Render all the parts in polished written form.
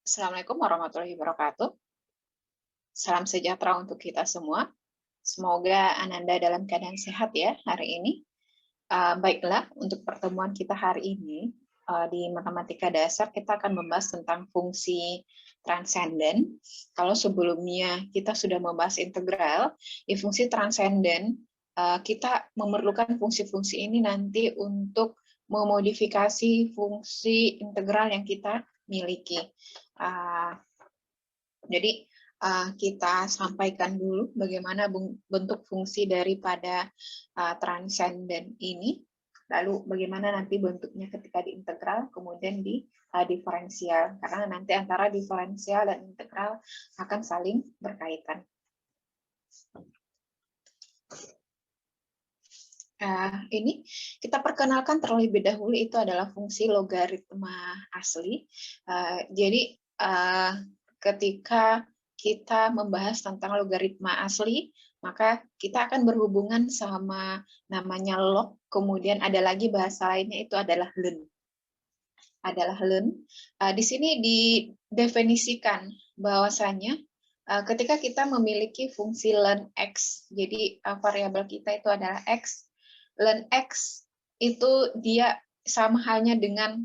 Assalamualaikum warahmatullahi wabarakatuh. Salam sejahtera untuk kita semua. Semoga Ananda dalam keadaan sehat ya hari ini. Baiklah, untuk pertemuan kita hari ini di matematika dasar kita akan membahas tentang fungsi transenden. Kalau sebelumnya kita sudah membahas integral, di fungsi transenden kita memerlukan fungsi-fungsi ini nanti untuk memodifikasi fungsi integral yang kita miliki. Jadi kita sampaikan dulu bagaimana bentuk fungsi daripada transenden ini, lalu bagaimana nanti bentuknya ketika diintegral, kemudian di diferensial, karena nanti antara diferensial dan integral akan saling berkaitan. Ini kita perkenalkan terlebih dahulu, itu adalah fungsi logaritma asli. Jadi ketika kita membahas tentang logaritma asli, maka kita akan berhubungan sama namanya log, kemudian ada lagi bahasa lainnya itu adalah len. Di sini didefinisikan bahwasanya ketika kita memiliki fungsi len x, jadi variabel kita itu adalah x, len x itu dia sama halnya dengan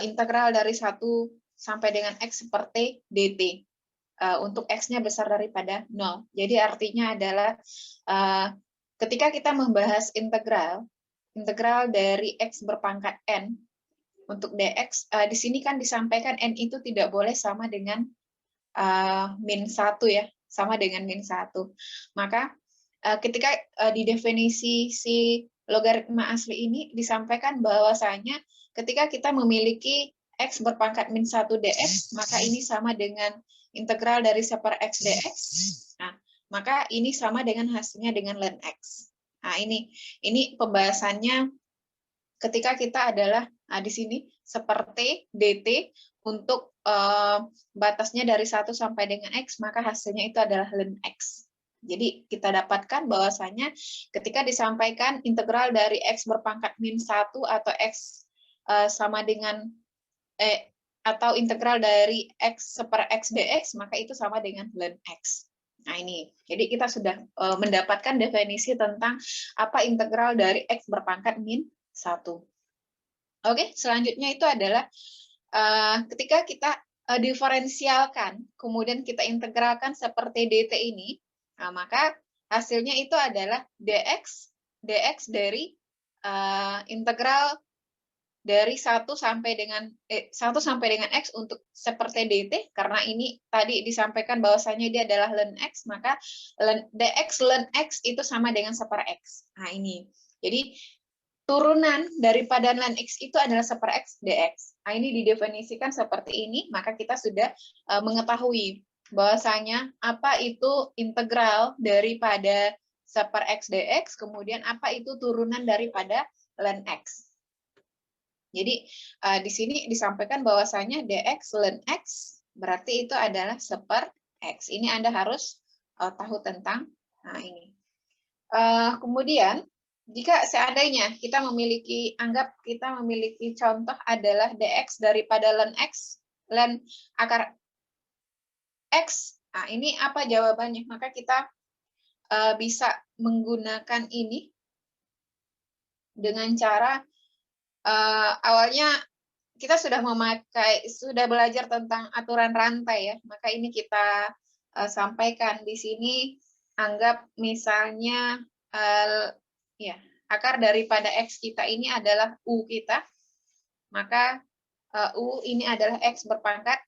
integral dari 1 sampai dengan x seperti dt. Untuk x-nya besar daripada 0. Jadi artinya adalah ketika kita membahas integral dari x berpangkat n untuk dx, di sini kan disampaikan n itu tidak boleh sama dengan min 1 ya, sama dengan min 1. Maka ketika di definisi si logaritma asli ini disampaikan bahwasanya ketika kita memiliki x berpangkat min 1 dx, maka ini sama dengan integral dari 1 per x dx. Nah, maka ini sama dengan hasilnya dengan len x. Nah, ini pembahasannya ketika kita adalah di sini seperti dt untuk batasnya dari 1 sampai dengan x, maka hasilnya itu adalah len x. Jadi kita dapatkan bahwasanya ketika disampaikan integral dari x berpangkat min 1 atau x sama dengan atau integral dari x per x dx, maka itu sama dengan len x. Nah ini, jadi kita sudah mendapatkan definisi tentang apa integral dari x berpangkat min 1. Oke, selanjutnya itu adalah ketika kita diferensialkan, kemudian kita integralkan seperti dt ini, nah, maka hasilnya itu adalah dx dari integral dari 1 sampai dengan x untuk seperti dt, karena ini tadi disampaikan bahwasanya dia adalah len x, maka dx len x itu sama dengan 1 per x. Nah ini, jadi turunan daripada len x itu adalah 1 per x dx. Nah ini didefinisikan seperti ini, maka kita sudah mengetahui bahwasanya apa itu integral daripada 1 per x dx, kemudian apa itu turunan daripada len x. Jadi di sini disampaikan bahwasanya dx len x berarti itu adalah 1 per x. Ini Anda harus tahu tentang ini. Kemudian jika seandainya kita memiliki, anggap kita memiliki contoh adalah dx daripada len x, len akar x. Nah, ini apa jawabannya? Maka kita bisa menggunakan ini dengan cara awalnya kita sudah sudah belajar tentang aturan rantai ya, maka ini kita sampaikan di sini. Anggap misalnya ya akar daripada x kita ini adalah u kita, maka u ini adalah x berpangkat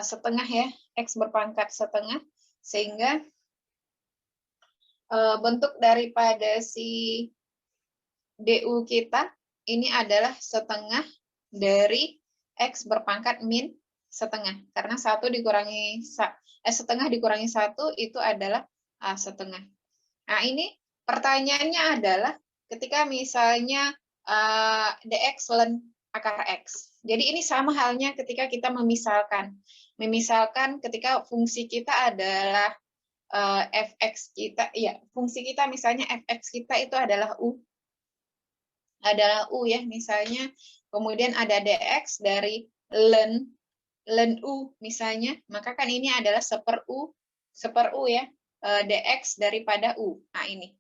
setengah ya, x berpangkat setengah, sehingga bentuk daripada si du kita ini adalah setengah dari x berpangkat min setengah, karena setengah dikurangi 1 itu adalah setengah. Nah ini pertanyaannya adalah ketika misalnya dx len akar x. Jadi ini sama halnya ketika kita memisalkan ketika fungsi kita adalah fx kita, ya fungsi kita misalnya fx kita itu adalah u ya misalnya, kemudian ada dx dari len ln U misalnya, maka kan ini adalah seper U ya, dx daripada U. Nah ini,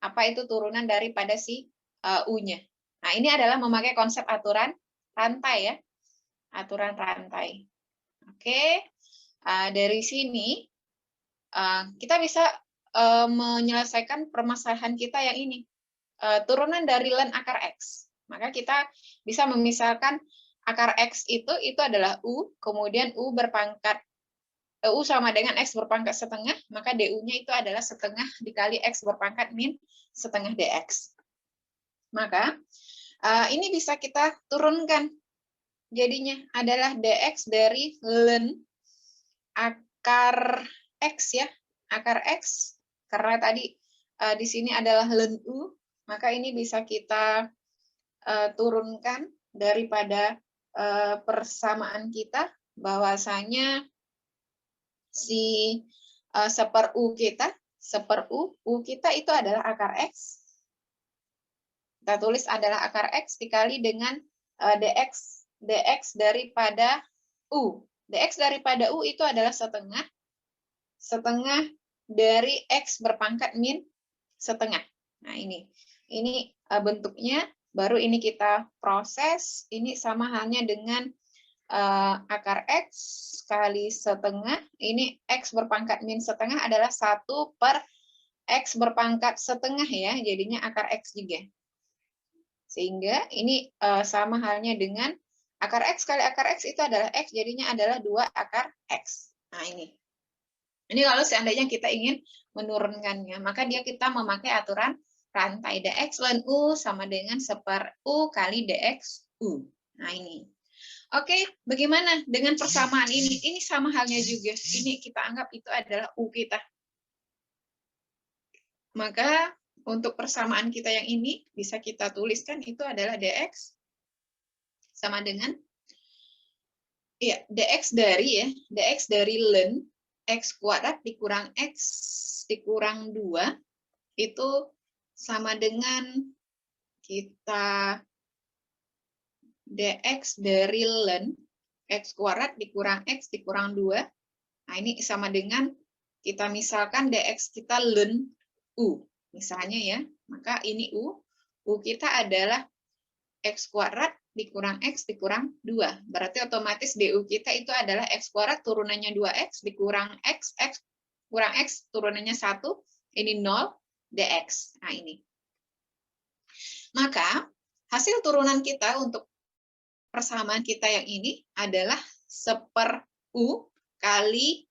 apa itu turunan daripada si U-nya. Nah ini adalah memakai konsep aturan rantai ya, aturan rantai. Oke, dari sini kita bisa menyelesaikan permasalahan kita yang ini, turunan dari ln akar X. Maka kita bisa memisahkan akar X itu adalah U, kemudian U berpangkat U sama dengan X berpangkat setengah, maka DU-nya itu adalah setengah dikali X berpangkat min setengah DX. Maka ini bisa kita turunkan. Jadinya adalah DX dari ln akar X ya, akar X. Karena tadi di sini adalah ln U, maka ini bisa kita turunkan daripada persamaan kita, bahwasanya si seper U kita, U kita itu adalah akar X. Kita tulis adalah akar X dikali dengan dx daripada U. Dx daripada U itu adalah setengah dari X berpangkat min setengah. Nah ini bentuknya, baru ini kita proses, ini sama halnya dengan akar X kali setengah, ini X berpangkat min setengah adalah 1 per X berpangkat setengah ya, jadinya akar X juga. Sehingga ini sama halnya dengan akar X kali akar X itu adalah X, jadinya adalah 2 akar X. Nah ini kalau seandainya kita ingin menurunkannya, maka kita memakai aturan rantai dx ln U sama dengan seper U kali dx U. Nah ini. Oke, bagaimana dengan persamaan ini? Ini sama halnya juga. Ini kita anggap itu adalah U kita. Maka untuk persamaan kita yang ini bisa kita tuliskan itu adalah dx sama dengan dx dari ln X kuadrat dikurang X dikurang 2 itu sama dengan kita dx dari ln X kuadrat dikurang X dikurang 2. Nah, ini sama dengan kita misalkan dx kita ln U. Misalnya ya, maka ini U kita adalah X kuadrat dikurang X dikurang 2. Berarti otomatis DU kita itu adalah X kuadrat turunannya 2X dikurang X, X kurang X turunannya 1, ini 0, DX. Nah ini. Maka hasil turunan kita untuk persamaan kita yang ini adalah seper U kali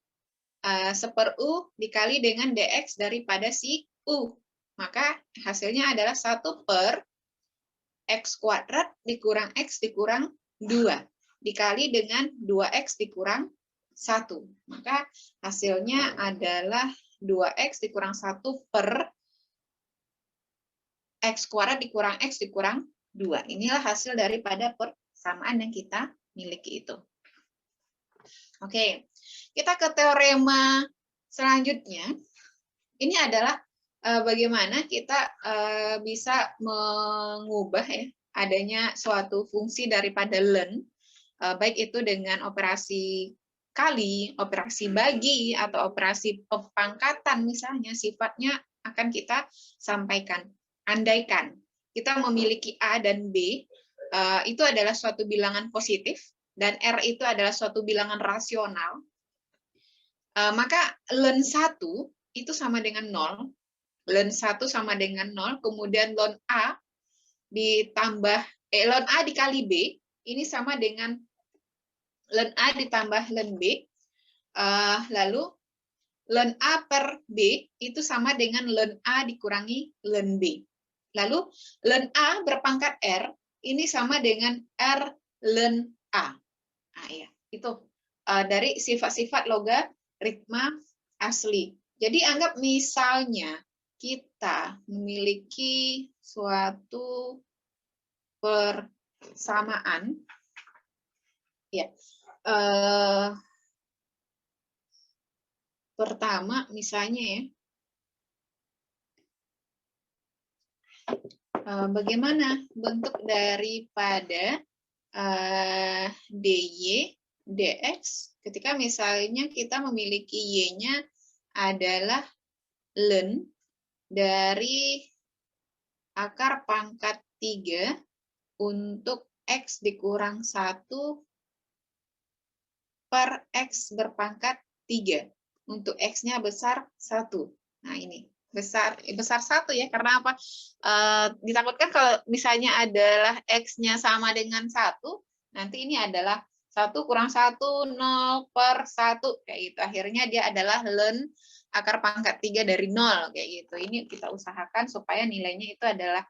seper U dikali dengan DX daripada si U. Maka hasilnya adalah 1 per X kuadrat dikurang X dikurang 2 dikali dengan 2X dikurang 1. Maka hasilnya adalah 2X dikurang 1 per X kuadrat dikurang X dikurang 2. Inilah hasil daripada persamaan yang kita miliki itu. Oke, kita ke teorema selanjutnya. Ini adalah bagaimana kita bisa mengubah ya adanya suatu fungsi daripada ln, baik itu dengan operasi kali, operasi bagi, atau operasi pengpangkatan misalnya, sifatnya akan kita sampaikan. Andaikan kita memiliki A dan B, itu adalah suatu bilangan positif, dan R itu adalah suatu bilangan rasional, maka ln 1 itu sama dengan 0, ln 1 sama dengan 0, kemudian ln A ditambah ln A dikali B, ini sama dengan ln A ditambah ln B, lalu ln A per B itu sama dengan ln A dikurangi ln B. Lalu ln A berpangkat R, ini sama dengan R ln A. Nah, ya, itu dari sifat-sifat logaritma asli. Jadi anggap misalnya kita memiliki suatu persamaan, ya, pertama misalnya ya, bagaimana bentuk daripada DY dx ketika misalnya kita memiliki y-nya adalah ln dari akar pangkat 3 untuk x dikurang 1 per x berpangkat 3. Untuk x-nya besar 1. Nah, ini besar 1 ya, karena apa? Ditakutkan kalau misalnya adalah x-nya sama dengan 1, nanti ini adalah 1 kurang 1, 0 per 1, kayak gitu. Akhirnya dia adalah ln akar pangkat 3 dari 0, kayak gitu. Ini kita usahakan supaya nilainya itu adalah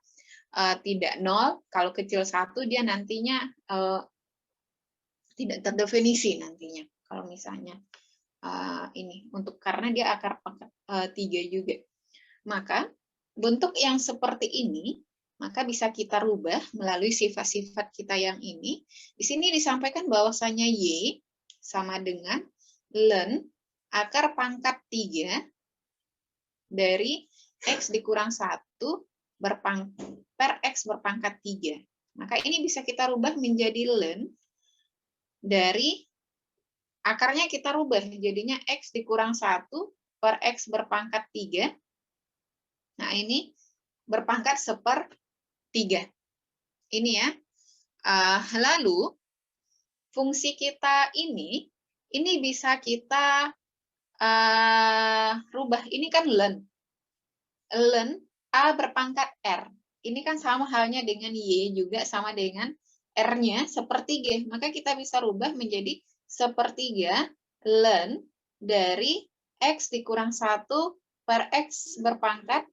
tidak 0, kalau kecil 1 dia nantinya tidak terdefinisi nantinya. Kalau misalnya ini untuk karena dia akar pangkat 3 juga. Maka bentuk yang seperti ini maka bisa kita rubah melalui sifat-sifat kita yang ini. Di sini disampaikan bahwasanya y sama dengan ln akar pangkat 3 dari x dikurang 1 per x berpangkat 3. Maka ini bisa kita rubah menjadi ln dari akarnya kita rubah, jadinya x dikurang 1 per x berpangkat 3. Nah, ini berpangkat 1/3. Ini ya. Lalu, fungsi kita ini bisa kita rubah. Ini kan ln A berpangkat R. Ini kan sama halnya dengan Y juga sama dengan R-nya 1/3. Maka kita bisa rubah menjadi 1/3 ln dari x dikurang 1 per x berpangkat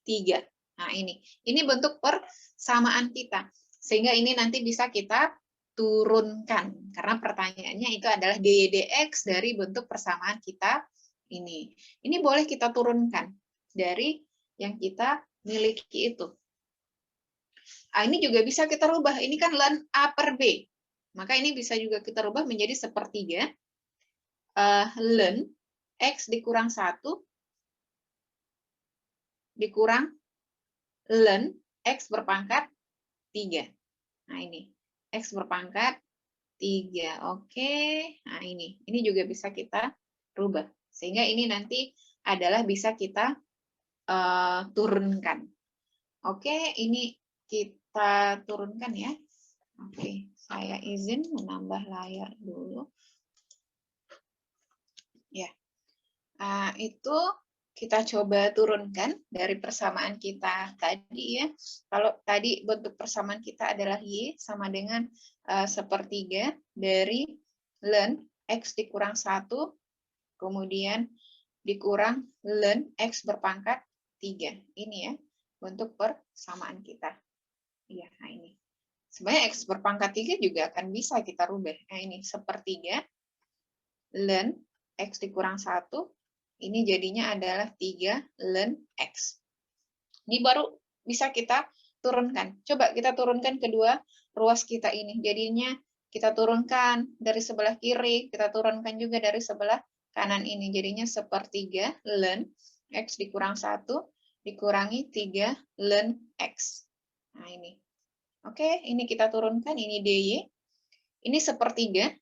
3. Nah, ini bentuk persamaan kita. Sehingga ini nanti bisa kita turunkan. Karena pertanyaannya itu adalah dy dx dari bentuk persamaan kita ini. Ini boleh kita turunkan dari yang kita miliki itu. Ini juga bisa kita rubah. Ini kan ln A per B. Maka ini bisa juga kita rubah menjadi 1/3 ln x dikurang 1 dikurang ln x berpangkat 3. Nah, ini x berpangkat 3. Oke. Nah, ini juga bisa kita rubah. Sehingga ini nanti adalah bisa kita turunkan. Oke, ini kita turunkan ya. Oke, saya izin menambah layar dulu. Ya, itu kita coba turunkan dari persamaan kita tadi ya. Kalau tadi bentuk persamaan kita adalah y sama dengan 1/3 dari ln x dikurang 1, kemudian dikurang ln x berpangkat 3. Ini ya, bentuk persamaan kita. Iya, nah ini. Sebenarnya x berpangkat 3 juga akan bisa kita rubah. Nah, ini 1/3 ln x dikurang 1. Ini jadinya adalah 3 ln x. Ini baru bisa kita turunkan. Coba kita turunkan kedua ruas kita ini. Jadinya kita turunkan dari sebelah kiri, kita turunkan juga dari sebelah kanan ini. Jadinya 1/3 ln x dikurang 1 dikurangi 3 ln x. Nah, ini. Oke, ini kita turunkan, ini dy. Ini 1/3.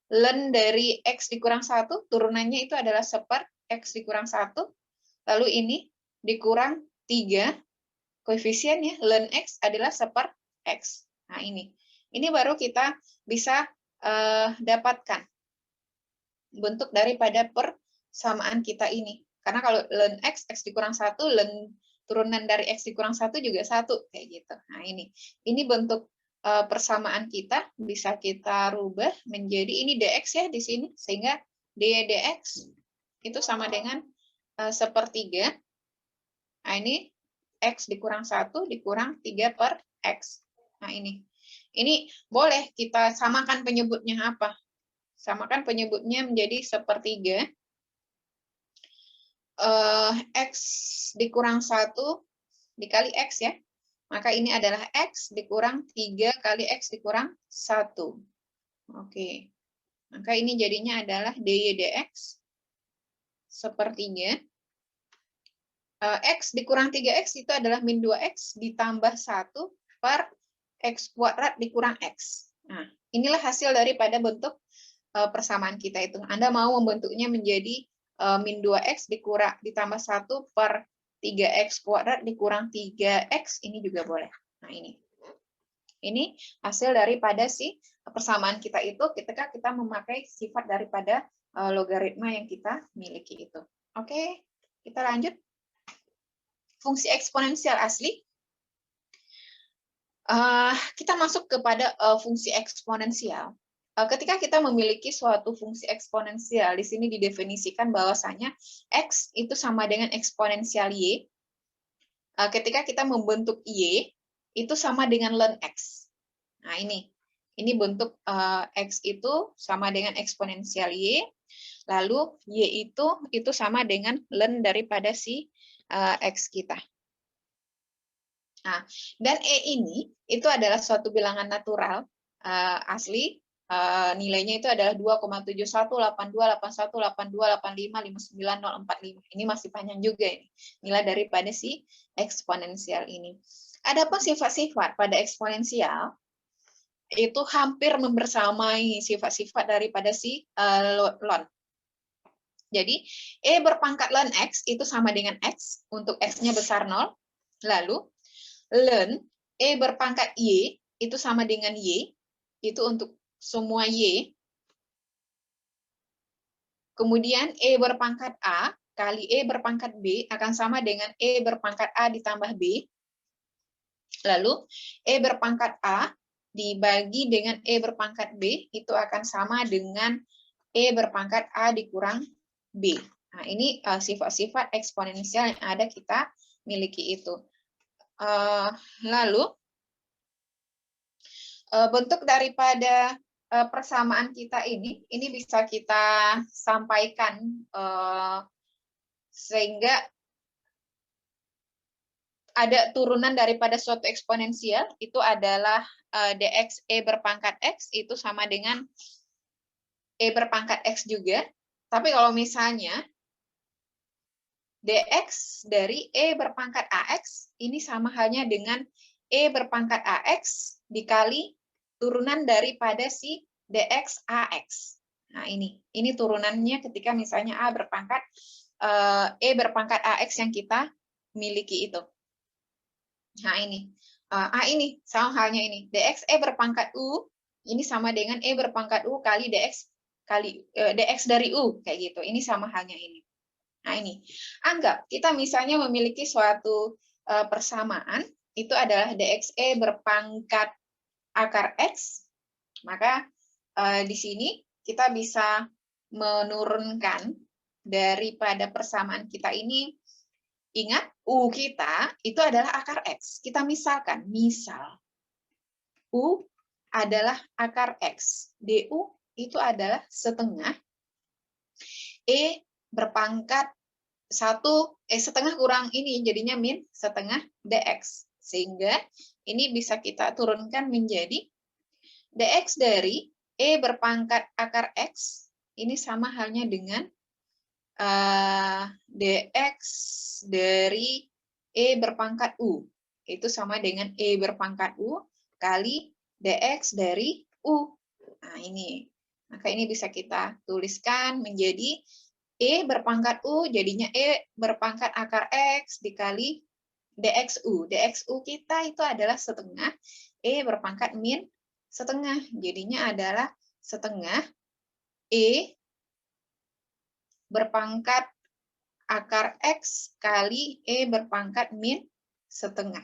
Ln dari x dikurang 1, turunannya itu adalah 1/x dikurang 1. Lalu ini dikurang 3, koefisiennya ln x adalah 1/x. Nah, ini. Ini baru kita bisa dapatkan bentuk daripada persamaan kita ini. Karena kalau ln x dikurang 1, ln turunan dari x dikurang 1 juga 1, kayak gitu. Nah, ini bentuk persamaan kita bisa kita rubah menjadi ini dx ya di sini, sehingga dy dx itu sama dengan 1/3. Nah, ini x dikurang 1 dikurang 3/x. Nah, ini boleh kita samakan penyebutnya apa? Samakan penyebutnya menjadi 1/3 x dikurang 1 dikali x ya. Maka ini adalah x dikurang 3 kali x dikurang 1. Oke. Maka ini jadinya adalah dy dx 1/3. X dikurang 3x itu adalah min 2x ditambah 1 per x kuadrat dikurang x. Nah, inilah hasil daripada bentuk persamaan kita itu. Anda mau membentuknya menjadi min 2x ditambah 1 per 3x kuadrat dikurang 3x, ini juga boleh. Nah, ini hasil daripada si persamaan kita itu ketika kita memakai sifat daripada logaritma yang kita miliki itu. Oke, kita lanjut. Fungsi eksponensial asli. Kita masuk kepada fungsi eksponensial. Ketika kita memiliki suatu fungsi eksponensial, di sini didefinisikan bahwasanya x itu sama dengan eksponensial y. Ketika kita membentuk y, itu sama dengan ln x. Nah, ini bentuk x itu sama dengan eksponensial y, lalu y itu sama dengan ln daripada si x kita. Nah, dan e ini itu adalah suatu bilangan natural asli. Nilainya itu adalah 2,71828182855945. Ini masih panjang juga ini nilai daripada si eksponensial ini. Adapun sifat-sifat pada eksponensial itu hampir membersamai sifat-sifat daripada si ln. Jadi e berpangkat ln x itu sama dengan x untuk x-nya besar 0. Lalu ln e berpangkat y itu sama dengan y, itu untuk semua y. Kemudian e berpangkat a kali e berpangkat b akan sama dengan e berpangkat a ditambah b. Lalu e berpangkat a dibagi dengan e berpangkat b itu akan sama dengan e berpangkat a dikurang b. Nah, ini sifat-sifat eksponensial yang ada kita miliki itu. Lalu bentuk daripada persamaan kita ini bisa kita sampaikan sehingga ada turunan daripada suatu eksponensial, itu adalah dx e berpangkat x itu sama dengan e berpangkat x juga. Tapi kalau misalnya dx dari e berpangkat ax ini sama halnya dengan e berpangkat ax dikali turunan daripada si dx ax. Nah, ini turunannya ketika misalnya a berpangkat e berpangkat ax yang kita miliki itu. Nah, ini sama halnya ini dx e berpangkat u ini sama dengan e berpangkat u kali dx dari u kayak gitu. Ini sama halnya ini. Nah, ini anggap kita misalnya memiliki suatu persamaan itu adalah dx e berpangkat akar x, maka di sini kita bisa menurunkan daripada persamaan kita ini. Ingat, u kita itu adalah akar x. Kita misalkan, misal u adalah akar x, du itu adalah setengah e berpangkat 1, setengah kurang ini jadinya min setengah dx. Sehingga ini bisa kita turunkan menjadi dx dari e berpangkat akar x ini sama halnya dengan dx dari e berpangkat u. Itu sama dengan e berpangkat u kali dx dari u. Nah, ini. Maka ini bisa kita tuliskan menjadi e berpangkat u jadinya e berpangkat akar x dikali dxu. Dxu kita itu adalah setengah e berpangkat min setengah. Jadinya adalah setengah e berpangkat akar x kali e berpangkat min setengah.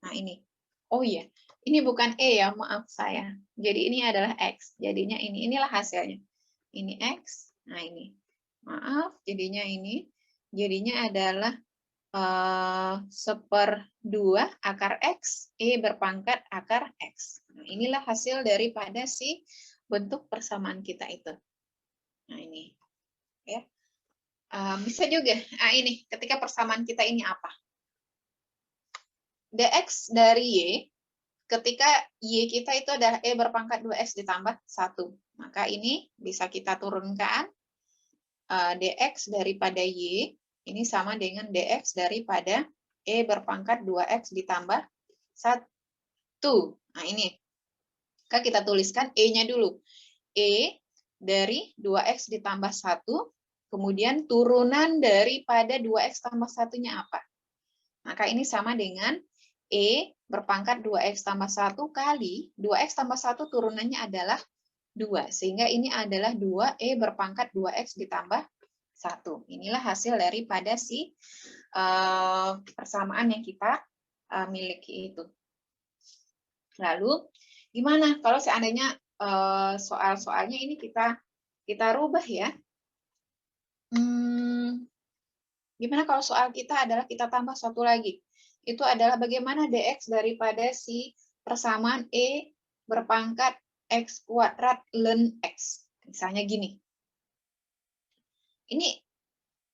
Nah, ini. Oh iya, ini bukan e ya, maaf saya. Jadi ini adalah x. Jadinya inilah hasilnya. Ini x. Nah, ini. Maaf, jadinya ini. Jadinya adalah 1/2 akar x e berpangkat akar x. Nah, inilah hasil daripada si bentuk persamaan kita itu. Nah, ini. Ya. Bisa juga. Nah, ini ketika persamaan kita ini apa? Dx dari y, ketika y kita itu adalah e berpangkat 2x ditambah 1. Maka ini bisa kita turunkan. Dx daripada y, ini sama dengan dx daripada e berpangkat 2x ditambah 1. Nah, ini. Maka kita tuliskan e-nya dulu. E dari 2X ditambah 1, kemudian turunan daripada 2X tambah 1-nya apa? Maka ini sama dengan E berpangkat 2X tambah 1 kali 2X tambah 1 turunannya adalah 2. Sehingga ini adalah 2E berpangkat 2X ditambah 1. Inilah hasil daripada si persamaan yang kita miliki itu. Lalu, gimana kalau seandainya soal-soalnya ini kita rubah ya? Gimana kalau soal kita adalah kita tambah satu lagi? Itu adalah bagaimana dx daripada si persamaan E berpangkat X kuadrat ln X. Misalnya gini. Ini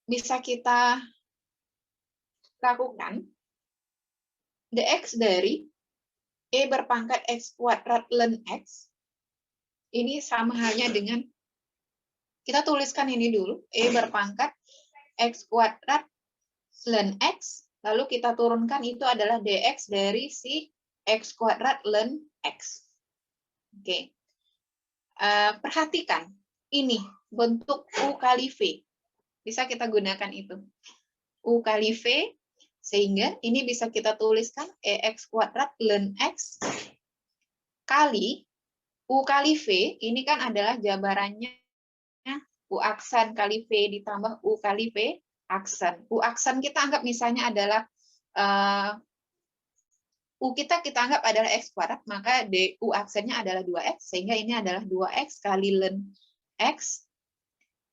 bisa kita lakukan. Dx dari E berpangkat X kuadrat ln X. Ini sama halnya dengan, kita tuliskan ini dulu. E berpangkat X kuadrat ln X. Lalu kita turunkan itu adalah dx dari si X kuadrat ln X. Oke. Perhatikan, ini bentuk U kali V. Bisa kita gunakan itu. U kali V, sehingga ini bisa kita tuliskan EX kuadrat ln X kali U kali V, ini kan adalah jabarannya U aksan kali V ditambah U kali V aksan. U aksan kita anggap misalnya adalah U kita anggap adalah X kuadrat, maka U aksennya adalah 2X, sehingga ini adalah 2X kali ln X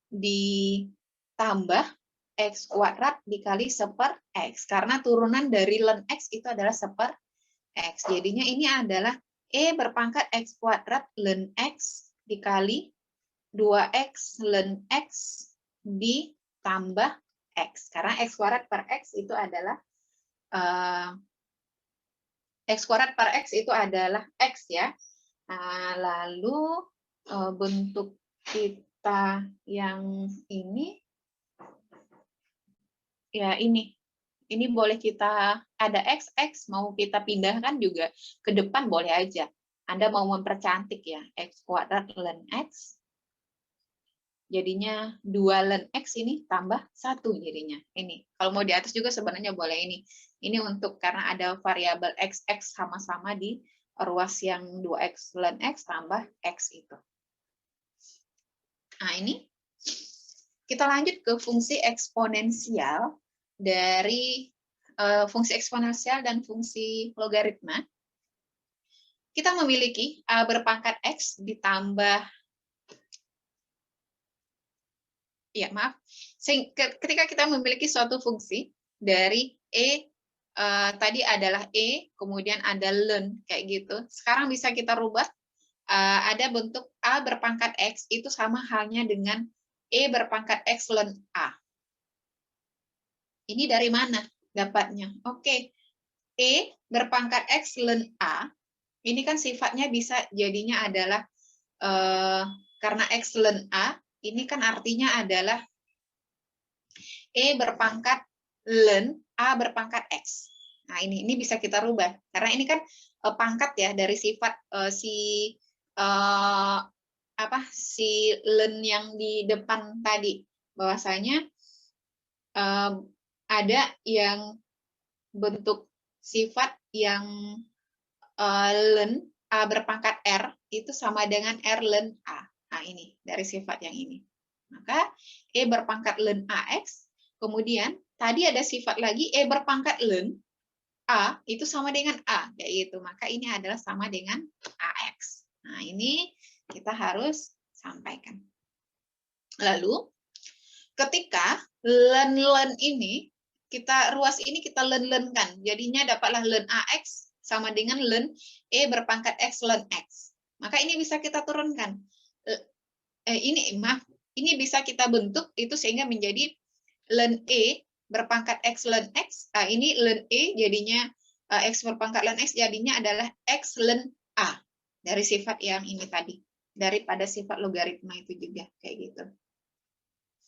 ditambah X kuadrat dikali seper X. Karena turunan dari ln X itu adalah seper X. Jadinya ini adalah E berpangkat X kuadrat ln X dikali 2X ln X ditambah X. Karena X kuadrat per X itu adalah X kuadrat per X itu adalah X ya. Nah, lalu bentuk kita yang ini, ya ini boleh kita ada X, mau kita pindahkan juga ke depan boleh aja. Anda mau mempercantik ya, X kuadrat ln X. Jadinya 2 ln X ini tambah 1 jadinya. Ini. Kalau mau di atas juga sebenarnya boleh ini. Ini untuk karena ada variabel XX sama-sama di ruas yang 2X ln X tambah X itu. Nah ini. Kita lanjut ke fungsi eksponensial dari fungsi eksponensial dan fungsi logaritma. Kita memiliki A berpangkat X ditambah, ya maaf, ketika kita memiliki suatu fungsi dari E, tadi adalah E, kemudian ada ln, kayak gitu. Sekarang bisa kita rubah, ada bentuk A berpangkat X, itu sama halnya dengan E berpangkat X ln A. Ini dari mana dapatnya? Oke, E berpangkat X ln A, ini kan sifatnya bisa jadinya adalah, karena X ln A, ini kan artinya adalah E berpangkat ln A berpangkat X. Nah, ini bisa kita rubah. Karena ini kan pangkat ya dari sifat si ln yang di depan tadi. Bahwasanya ada yang bentuk sifat yang ln A berpangkat R itu sama dengan R ln A. Nah, ini dari sifat yang ini. Maka E berpangkat ln AX, kemudian tadi ada sifat lagi E berpangkat ln A itu sama dengan A, kayak gitu. Maka ini adalah sama dengan AX. Nah, ini kita harus sampaikan. Lalu, ketika ln ini, ruas ini kita ln-ln-kan, jadinya dapatlah ln AX sama dengan ln E berpangkat X ln X. Maka ini bisa kita turunkan. Ini bisa kita bentuk itu sehingga menjadi ln E berpangkat X ln X. Ini ln E jadinya X berpangkat ln X jadinya adalah X ln A. Dari sifat yang ini tadi. Daripada sifat logaritma itu juga. Kayak gitu.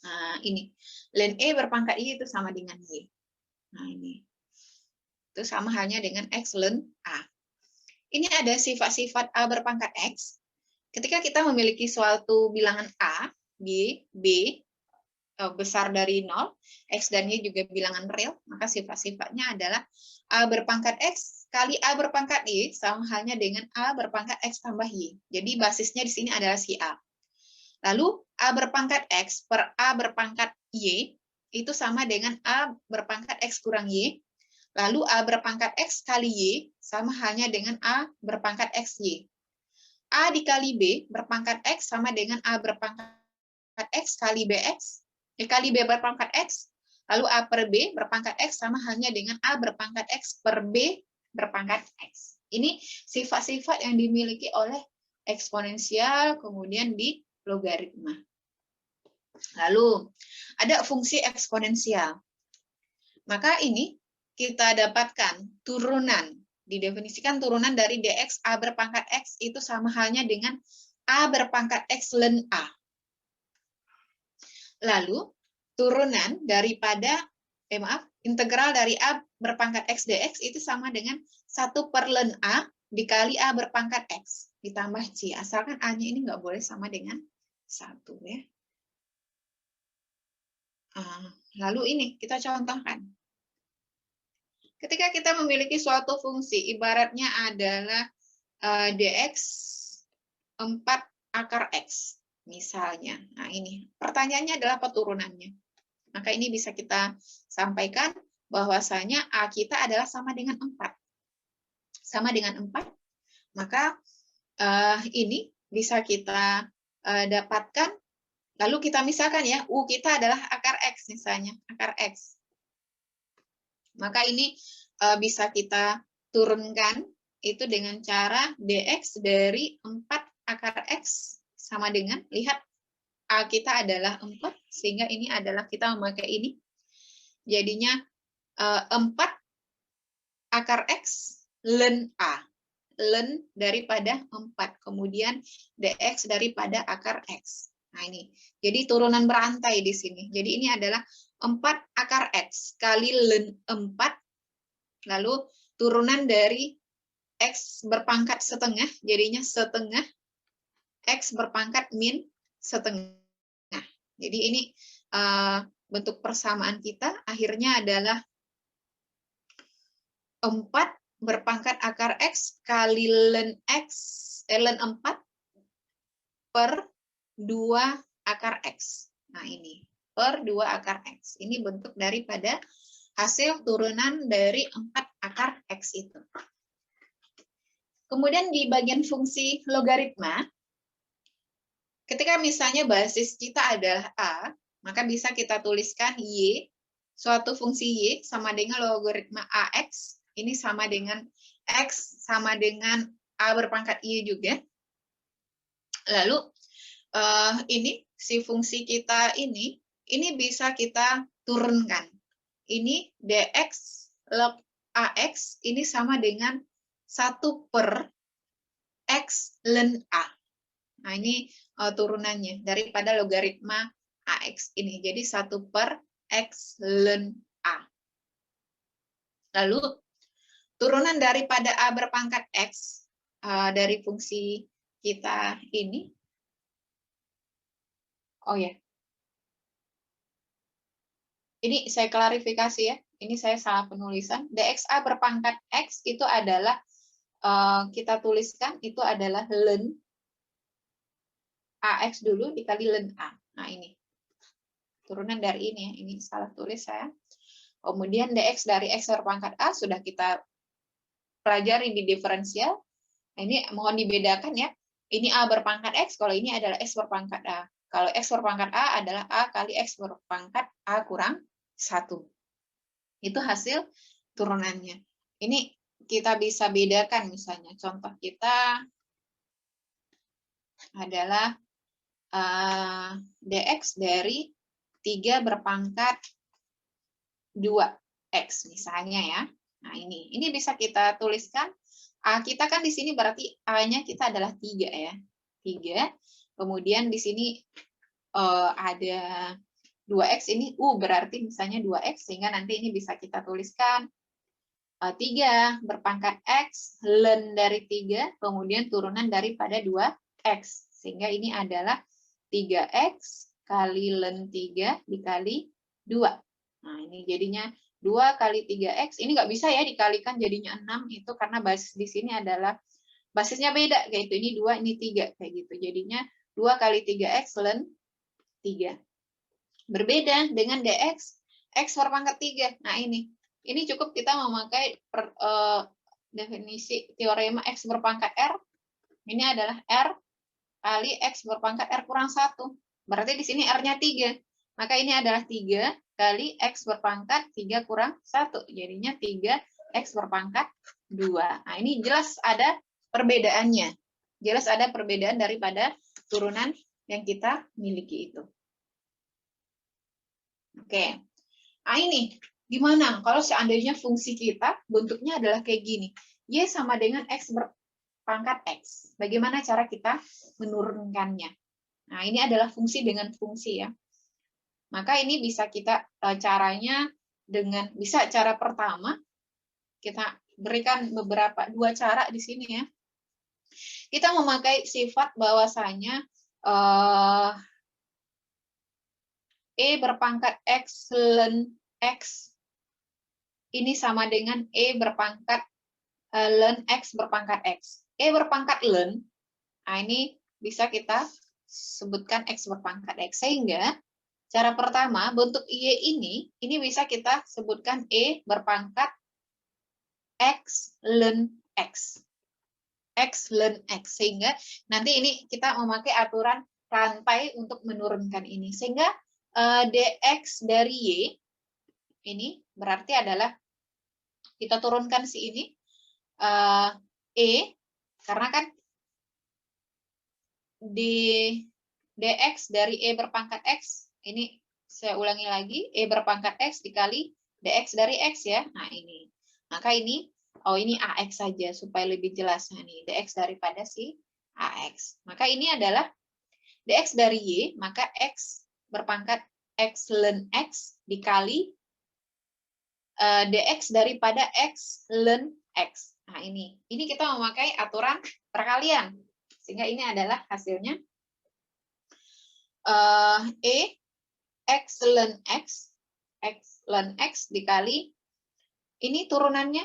Nah, ini. Ln E berpangkat I itu sama dengan Y. Nah, ini. Itu sama halnya dengan X ln A. Ini ada sifat-sifat A berpangkat X. ketika kita memiliki suatu bilangan A, B besar dari 0, X dan Y juga bilangan real, maka sifat-sifatnya adalah A berpangkat X kali A berpangkat Y sama halnya dengan A berpangkat X tambah Y. Jadi basisnya di sini adalah si A. Lalu A berpangkat X per A berpangkat Y itu sama dengan A berpangkat X kurang Y. Lalu A berpangkat X kali Y sama halnya dengan A berpangkat XY. A dikali B berpangkat X sama dengan A berpangkat X kali BX dikali B berpangkat X, lalu A per B berpangkat X sama halnya dengan A berpangkat X per B berpangkat X. Ini sifat-sifat yang dimiliki oleh eksponensial, kemudian di logaritma. Lalu, ada fungsi eksponensial. Maka ini kita dapatkan turunan, didefinisikan turunan dari dx A berpangkat X itu sama halnya dengan A berpangkat X ln A. Lalu turunan daripada integral dari A berpangkat X dx itu sama dengan 1 per ln A dikali A berpangkat X ditambah C. Asalkan A-nya ini nggak boleh sama dengan 1 ya. Lalu ini kita contohkan. Ketika kita memiliki suatu fungsi, ibaratnya adalah dx 4 akar X. Misalnya, nah ini pertanyaannya adalah apa turunannya. Maka ini bisa kita sampaikan bahwasanya A kita adalah sama dengan 4. Sama dengan 4, maka ini bisa kita dapatkan, lalu kita misalkan ya, U kita adalah akar X misalnya, akar X. Maka ini bisa kita turunkan itu dengan cara dx dari 4 akar X sama dengan, lihat A kita adalah 4, sehingga ini adalah kita memakai ini. Jadinya 4 akar X ln A. Ln daripada 4. Kemudian dx daripada akar X. Nah ini. Jadi turunan berantai di sini. Jadi ini adalah 4 akar X kali ln 4. Lalu turunan dari X berpangkat setengah. Jadinya setengah X berpangkat min setengah. Jadi ini bentuk persamaan kita akhirnya adalah 4 berpangkat akar X kali ln X, ln 4 per 2 akar X. Nah ini, per 2 akar X. Ini bentuk daripada hasil turunan dari 4 akar X itu. Kemudian di bagian fungsi logaritma, ketika misalnya basis kita adalah A, maka bisa kita tuliskan Y, suatu fungsi Y sama dengan logaritma AX, ini sama dengan X sama dengan A berpangkat Y juga. Lalu ini si fungsi kita ini bisa kita turunkan. Ini dx log AX ini sama dengan 1 per X ln A. Nah, ini turunannya daripada logaritma AX ini. Jadi 1 per X ln A. Lalu, turunan daripada A berpangkat X dari fungsi kita ini. Oh ya. Ini saya klarifikasi ya. Ini saya salah penulisan. dxa berpangkat X itu adalah, kita tuliskan, itu adalah ln AX dulu dikali ln A. Nah, ini. Turunan dari ini ya. Ini salah tulis saya. Kemudian dx dari X berpangkat A sudah kita pelajari di diferensial. Nah, ini mohon dibedakan ya. Ini A berpangkat X, kalau ini adalah X berpangkat A. Kalau X berpangkat A adalah A kali X berpangkat A kurang 1. Itu hasil turunannya. Ini kita bisa bedakan misalnya. Contoh kita adalah dx dari 3 berpangkat 2x misalnya ya. Nah, ini bisa kita tuliskan. A kita kan di sini berarti A-nya kita adalah 3 ya. 3. Kemudian di sini ada 2x, ini U berarti misalnya 2x, sehingga nanti ini bisa kita tuliskan 3 berpangkat X ln dari 3, kemudian turunan daripada 2 X. Sehingga ini adalah 3X kali ln 3 dikali 2. Nah, ini jadinya 2 kali 3X. Ini nggak bisa ya dikalikan jadinya 6. Itu karena basis di sini adalah, basisnya beda. Kayak itu, ini 2, ini 3. Kayak gitu. Jadinya 2 kali 3X ln 3. Berbeda dengan DX, X berpangkat 3. Nah, ini cukup kita memakai definisi teorema X berpangkat R. Ini adalah R kali X berpangkat R kurang 1. Berarti di sini R-nya 3. Maka ini adalah 3 kali X berpangkat 3 kurang 1. Jadinya 3X berpangkat 2. Nah, ini jelas ada perbedaannya. Jelas ada perbedaan daripada turunan yang kita miliki itu. Oke. Nah, ini gimana kalau seandainya fungsi kita bentuknya adalah kayak gini. Y sama dengan X berpangkat X. Bagaimana cara kita menurunkannya? Nah, ini adalah fungsi dengan fungsi ya. Maka ini bisa kita caranya dengan, bisa cara pertama, kita berikan dua cara di sini ya. Kita memakai sifat bahwasanya E berpangkat X ln X ini sama dengan E berpangkat ln X berpangkat X. E berpangkat ln, nah ini bisa kita sebutkan X berpangkat X. Sehingga cara pertama, bentuk Y ini bisa kita sebutkan E berpangkat X ln X. X ln X. Sehingga nanti ini kita memakai aturan rantai untuk menurunkan ini. Sehingga dx dari Y ini berarti adalah kita turunkan si ini E, karena kan dx dari E berpangkat X, ini saya ulangi lagi, E berpangkat X dikali dx dari X ya. Nah, ini. Maka ini, ini AX saja supaya lebih jelas. Nah, nih, dx daripada si AX. Maka ini adalah dx dari Y, maka X berpangkat X ln X dikali dx daripada X ln X. Nah, ini kita memakai aturan perkalian. Sehingga ini adalah hasilnya E X ln X ln X dikali, ini turunannya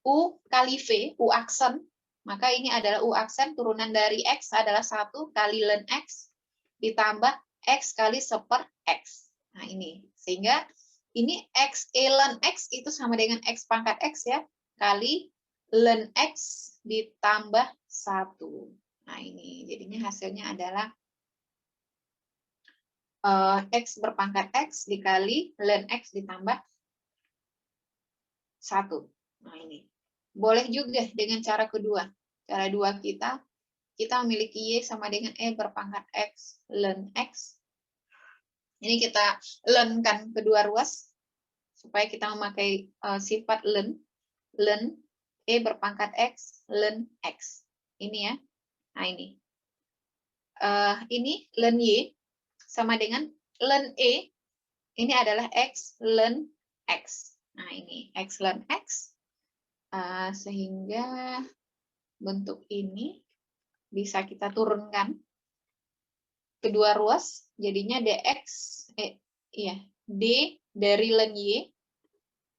U kali V, U aksen. Maka ini adalah U aksen, turunan dari X adalah 1 kali ln X ditambah X kali seper X. Nah, ini. Sehingga ini X ln X itu sama dengan X pangkat X ya, kali ln X ditambah 1. Nah, ini jadinya hasilnya adalah X berpangkat X dikali ln X ditambah 1. Nah, ini. Boleh juga dengan cara kedua. Cara dua kita memiliki Y sama dengan E berpangkat X ln X. Ini kita ln-kan kedua ruas supaya kita memakai sifat ln E berpangkat X ln X. Ini ya. Nah, ini. Ini ln Y sama dengan ln E. Ini adalah X ln X. Nah, ini X ln X. Sehingga bentuk ini bisa kita turunkan kedua ruas, jadinya dx D dari ln Y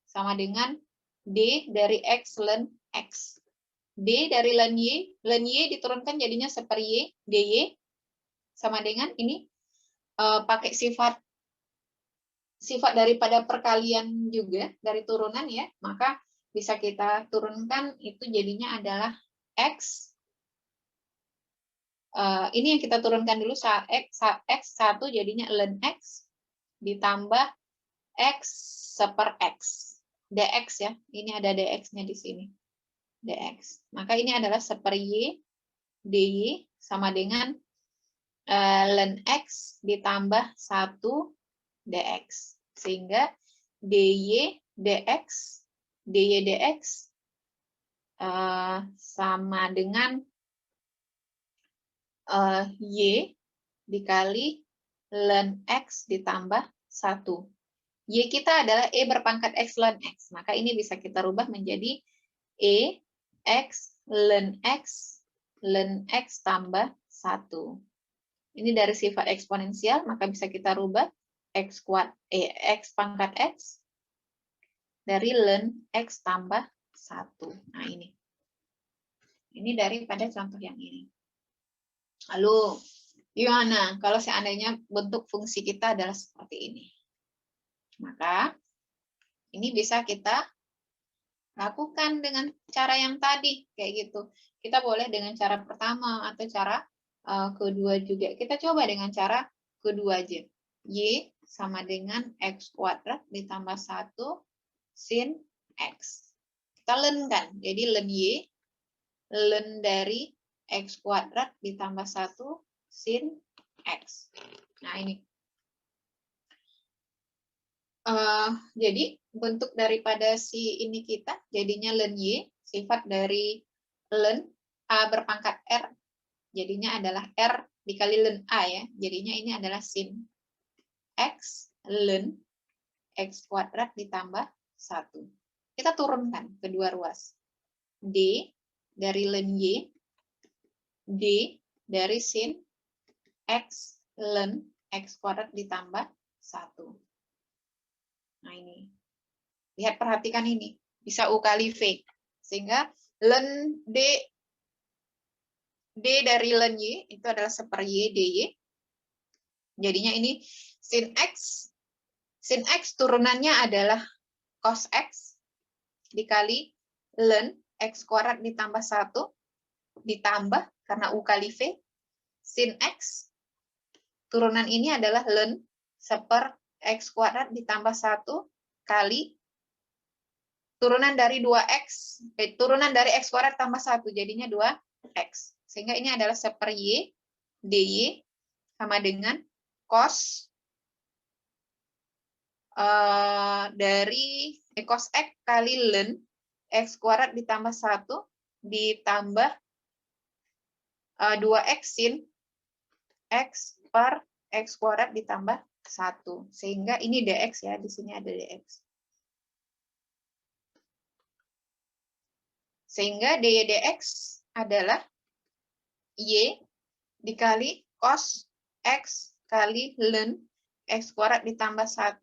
sama dengan D dari X ln X. D dari ln Y diturunkan jadinya seper Y, dy sama dengan ini pakai sifat daripada perkalian juga dari turunan ya, maka bisa kita turunkan, itu jadinya adalah X. Ini yang kita turunkan dulu, saat X1 jadinya ln X ditambah X seper X. dx ya, ini ada dx-nya di sini. dx. Maka ini adalah seper Y, dy sama dengan ln X ditambah 1 dx. Sehingga dy dx sama dengan Y dikali ln X ditambah 1. Y kita adalah E berpangkat X ln X. Maka ini bisa kita rubah menjadi E X ln X tambah Ini dari sifat eksponensial, maka bisa kita rubah x pangkat x dari ln x tambah 1. Nah, ini. Ini daripada contoh yang ini. Lalu, gimana kalau seandainya bentuk fungsi kita adalah seperti ini? Maka, ini bisa kita lakukan dengan cara yang tadi, kayak gitu. Kita boleh dengan cara pertama atau cara kedua juga. Kita coba dengan cara kedua aja. Y sama dengan x kuadrat ditambah 1 sin x. Kita ln kan, jadi ln Y, ln dari x kuadrat ditambah 1 sin x. Nah, ini. Jadi, bentuk daripada si ini kita, jadinya ln Y, sifat dari ln A berpangkat R, jadinya adalah R dikali ln A ya, jadinya ini adalah sin X ln X kuadrat ditambah 1. Kita turunkan kedua ruas. D dari ln Y, D dari sin X ln X kuadrat ditambah 1. Nah, ini. Lihat, perhatikan ini. Bisa U kali V. Sehingga ln D dari ln Y itu adalah seper Y dy. Jadinya ini sin X. Sin X turunannya adalah cos X dikali ln X kuadrat ditambah 1 ditambah karena U kali V. Sin X turunan ini adalah ln seper X kuadrat ditambah 1 kali turunan dari 2X, turunan dari X kuadrat tambah 1, jadinya 2X. Sehingga ini adalah seper Y, dy, sama dengan cos dari cos X kali ln X kuadrat ditambah 1 ditambah 2X sin X per X kuadrat ditambah 1. Sehingga ini dx ya, di sini ada dx. Sehingga dy dx adalah Y dikali cos X kali ln X kuadrat ditambah 1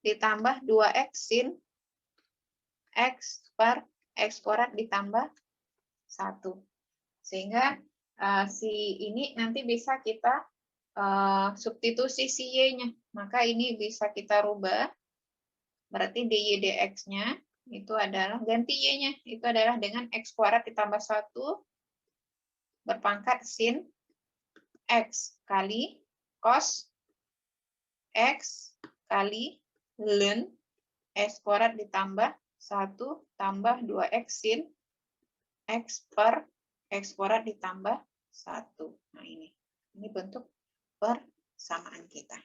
ditambah 2X sin X per X kuadrat ditambah 1. Sehingga si ini nanti bisa kita substitusi si Y-nya. Maka ini bisa kita rubah. Berarti dy dx-nya itu adalah, ganti Y-nya, itu adalah dengan X kuadrat ditambah 1 berpangkat sin X kali cos X kali ln X kuadrat ditambah 1 tambah 2X sin X per X kuadrat ditambah 1. Nah, ini bentuk persamaan kita.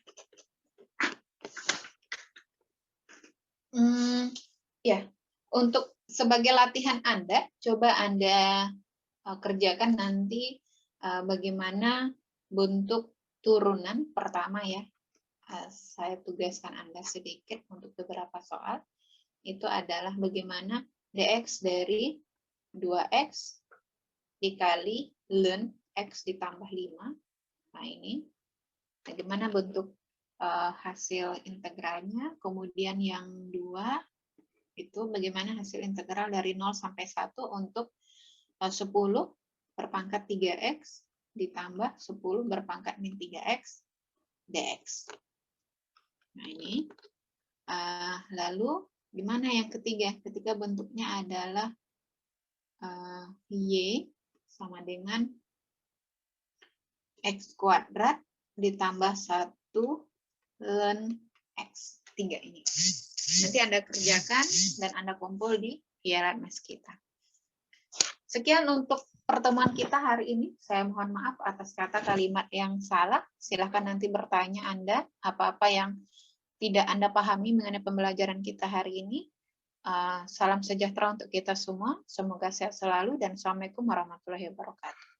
Ya, untuk sebagai latihan Anda, coba Anda kerjakan nanti bagaimana bentuk turunan pertama ya. Saya tugaskan Anda sedikit untuk beberapa soal. Itu adalah bagaimana dx dari 2x dikali ln x ditambah 5. Nah, ini bagaimana bentuk hasil integralnya. Kemudian yang 2 itu bagaimana hasil integral dari 0 sampai 1 untuk 10 berpangkat 3x ditambah 10 berpangkat min 3x dx. Nah, ini. Lalu gimana yang ketiga? Ketika bentuknya adalah Y sama dengan X kuadrat ditambah 1 ln X. 3 ini. Nanti Anda kerjakan dan Anda kumpul di hierarki kita. Sekian untuk pertemuan kita hari ini. Saya mohon maaf atas kata kalimat yang salah. Silakan nanti bertanya Anda apa-apa yang tidak Anda pahami mengenai pembelajaran kita hari ini. Salam sejahtera untuk kita semua. Semoga sehat selalu dan Assalamualaikum warahmatullahi wabarakatuh.